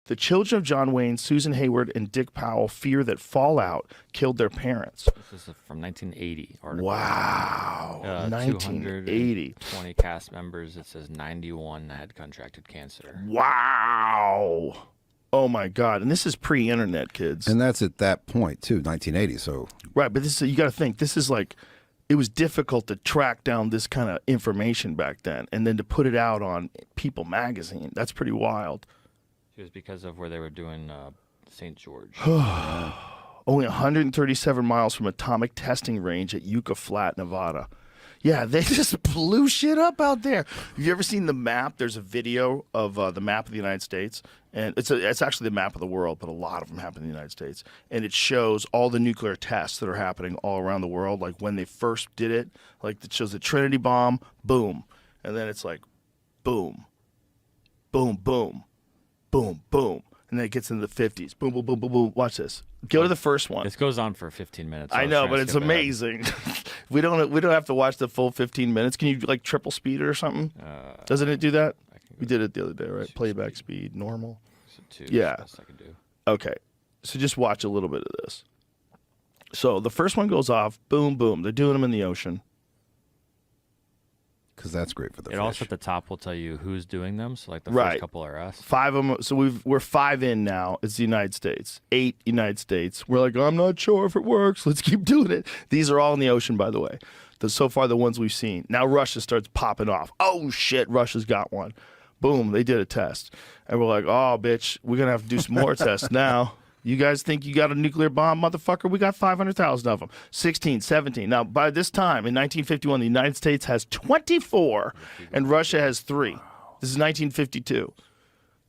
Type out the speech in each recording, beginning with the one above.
The children of John Wayne, Susan Hayward, and Dick Powell fear that fallout killed their parents. This is from 1980 article. Wow. 1980. 220 cast members. It says 91 had contracted cancer. Wow. Oh, my God. And this is pre-internet, kids. And that's at that point, too, 1980. So right, but this is, you got to think, this is like, it was difficult to track down this kind of information back then, and then to put it out on People magazine. That's pretty wild. It was because of where they were doing St. George. Only 137 miles from atomic testing range at Yucca Flat, Nevada. Yeah, they just blew shit up out there. Have you ever seen the map? There's a video of the map of the United States, and it's actually the map of the world, but a lot of them happen in the United States. And it shows all the nuclear tests that are happening all around the world, like when they first did it. Like it shows the Trinity bomb, boom, and then it's like, boom, boom, boom, boom, boom, and then it gets into the 50s, boom, boom, boom, boom, boom. Watch this. Go to the first one. This goes on for 15 minutes. I know, but it's amazing. we don't have to watch the full 15 minutes. Can you like triple speed it or something? Doesn't it do that? We did it the other day, right? Playback speed, normal. So 2 yeah. Best I could do. Okay, so just watch a little bit of this. So the first one goes off, boom, boom. They're doing them in the ocean. because that's great for the fish. It also at the top will tell you who's doing them. So like the Right. first couple are us. 5 of them. So we're 5 in now. It's the United States. 8 United States. We're like, I'm not sure if it works. Let's keep doing it. These are all in the ocean, by the way. So far, the ones we've seen. Now Russia starts popping off. Oh, shit, Russia's got one. Boom, they did a test. And we're like, oh, bitch, we're going to have to do some more tests now. You guys think you got a nuclear bomb, motherfucker? We got 500,000 of them. 16, 17. Now, by this time, in 1951, the United States has 24, and Russia has 3. This is 1952.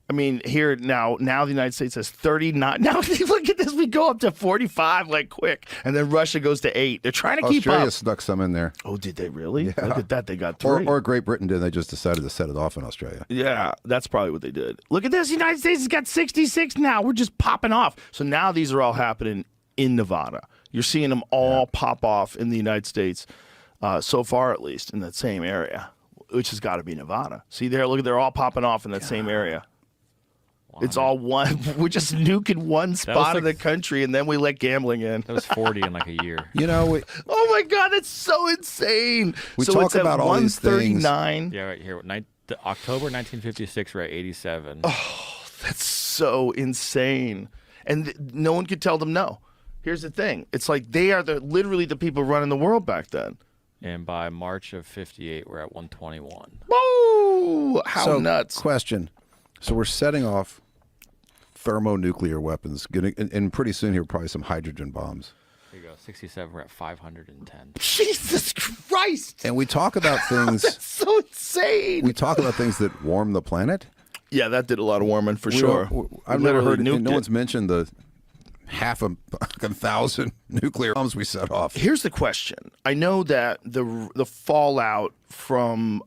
I mean, here now the United States has 39. Now, look at this. We go up to 45 like quick, and then Russia goes to 8. They're trying to keep up. Australia snuck some in there. Oh, did they really? Yeah. Look at that. They got 3. Or Great Britain did. They just decided to set it off in Australia. Yeah, that's probably what they did. Look at this. The United States has got 66 now. We're just popping off. So now these are all happening in Nevada. You're seeing them all pop off in the United States, so far at least, in that same area, which has got to be Nevada. See there? Look, they're all popping off in that same area. It's all one. We're just nuking one spot of the country, and then we let gambling in. That was 40 in like a year. You know, oh my God, that's so insane. We so talk it's at about all these things. 139. Yeah, right here. October 1956, we're at 87. Oh, that's so insane. And no one could tell them no. Here's the thing. It's like they are literally the people running the world back then. And by March of 58, we're at 121. Whoa! How so, nuts. Question. So we're setting off thermonuclear weapons, and pretty soon here probably some hydrogen bombs. There you go. 67, we're at 510. Jesus Christ! And we talk about things. That's so insane. We talk about things that warm the planet. Yeah, that did a lot of warming for sure. I've never heard. No one's mentioned the half a 1,000 nuclear bombs we set off. Here's the question. I know that the fallout from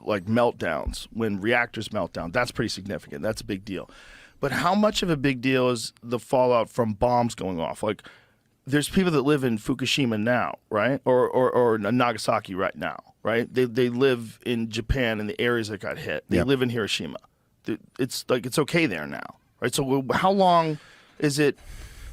like meltdowns, when reactors melt down, that's pretty significant. That's a big deal. But how much of a big deal is the fallout from bombs going off? Like, there's people that live in Fukushima now, right? Or Nagasaki right now, right? They live in Japan in the areas that got hit. They live in Hiroshima. It's like it's okay there now, right? So how long is it?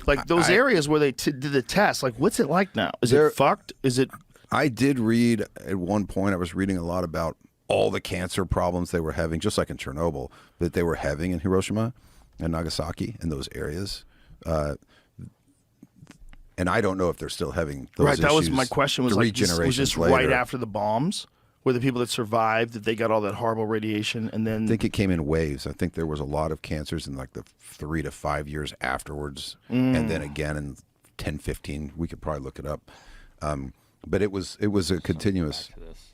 Like those areas where they did the test, like what's it like now? Is it fucked? Is it? I did read at one point, I was reading a lot about all the cancer problems they were having, just like in Chernobyl, that they were having in Hiroshima and Nagasaki in those areas. And I don't know if they're still having those issues. Right, that was my question. Was like, was this later. right after the bombs? Were the people that survived, that they got all that horrible radiation, and then... I think it came in waves. I think there was a lot of cancers in like the 3 to 5 years afterwards, and then again in 10, 15. We could probably look it up. But it was a continuous... Back to this.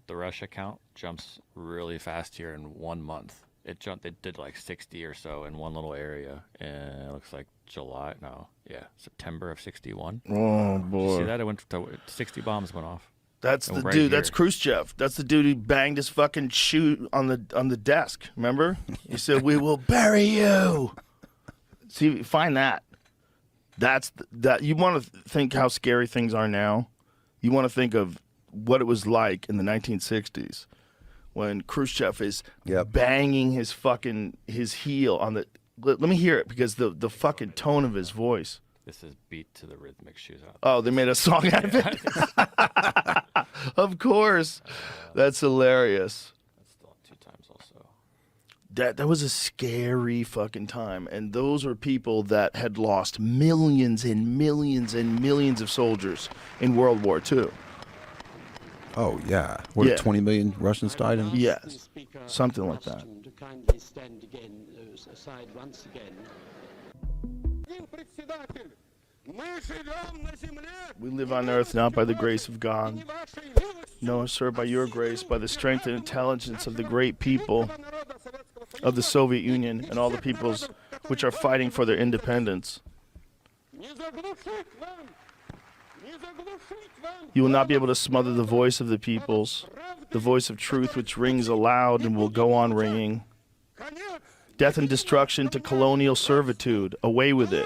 The Russia count jumps really fast here in 1 month. It jumped. They did like 60 or so in one little area, and it looks like September of 61. Oh boy! Did you see that? It went to 60 bombs went off. That's the dude. That's Khrushchev. That's the dude who banged his fucking shoe on the desk. Remember? He said, "We will bury you." See, find that. That's that. You want to think how scary things are now. You want to think of what it was like in the 1960s when Khrushchev is Yep. banging his heel on the. Let me hear it because the fucking tone of his voice. This is beat to the rhythmic shoes out. Oh, they made a song out of it. Of course, that's hilarious. That's still 2 times also. That was a scary fucking time, and those were people that had lost millions and millions and millions of soldiers in World War II. Oh yeah. What? Yeah. 20 million Russians died in. Yes, something like that. To kindly stand again, aside once again. We live on earth not by the grace of God. No, sir, by your grace, by the strength and intelligence of the great people of the Soviet Union and all the peoples which are fighting for their independence. You will not be able to smother the voice of the peoples, the voice of truth which rings aloud and will go on ringing. Death and destruction to colonial servitude. Away with it.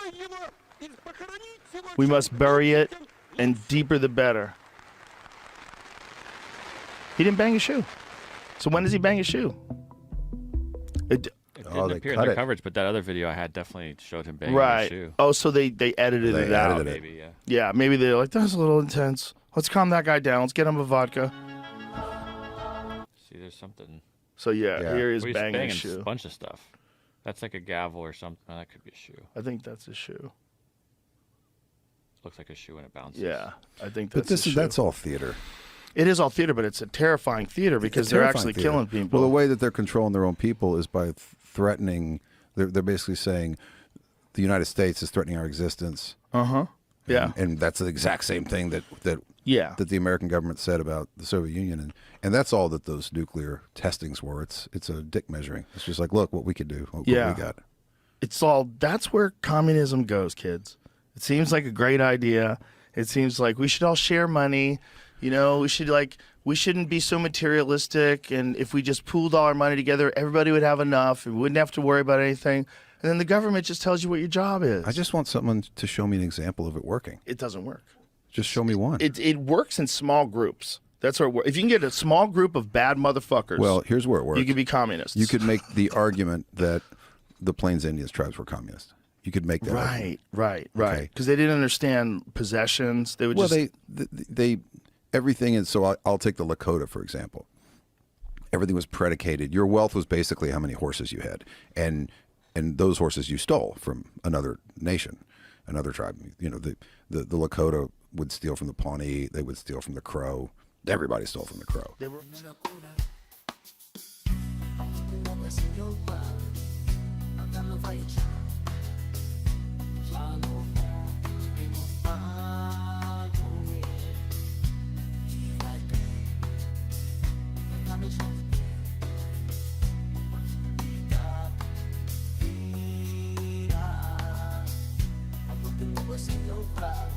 We must bury it, and deeper the better. He didn't bang his shoe. So when does he bang his shoe? It Oh, didn't they appear in cut their it. coverage, but that other video I had definitely showed him banging Right. his shoe. Oh, so they edited They it out. edited it. Maybe, yeah. Yeah, maybe they're like, that's a little intense. Let's calm that guy down. Let's get him a vodka. See, there's something. So yeah, Yeah. here he is Well, he's banging banging his shoe. a bunch of stuff. That's like a gavel or something. Oh, that could be a shoe. I think that's his shoe. Looks like a shoe and it bounces. Yeah, I think But that's his shoe. that's all theater. It is all theater, but it's a terrifying theater because It's they're terrifying actually theater. killing people. Well, the way that they're controlling their own people is by threatening. They're basically saying the United States is threatening our existence. Yeah. And that's the exact same thing that Yeah. the American government said about the Soviet Union, and that's all that those nuclear testings were. It's a dick measuring. It's just like, look what we could do. What Yeah. we got. It's all, that's where communism goes, kids. It seems like a great idea. It seems like we should all share money. You know, we shouldn't be so materialistic. And if we just pooled all our money together, everybody would have enough and we wouldn't have to worry about anything. And then the government just tells you what your job is. I just want someone to show me an example of it working. It doesn't work. Just show me one. It works in small groups. That's where it works. If you can get a small group of bad motherfuckers, Well, here's where it works. you could be communists. You could make the argument that the Plains Indians tribes were communist. You could make that argument. Right. Okay. Because they didn't understand possessions. They would Well, just they everything is. So I'll take the Lakota for example. Everything was predicated. Your wealth was basically how many horses you had, and those horses you stole from another nation, another tribe. You know, the Lakota would steal from the Pawnee. They would steal from the Crow. Everybody stole from the Crow. They were, I'm looking over your crowd.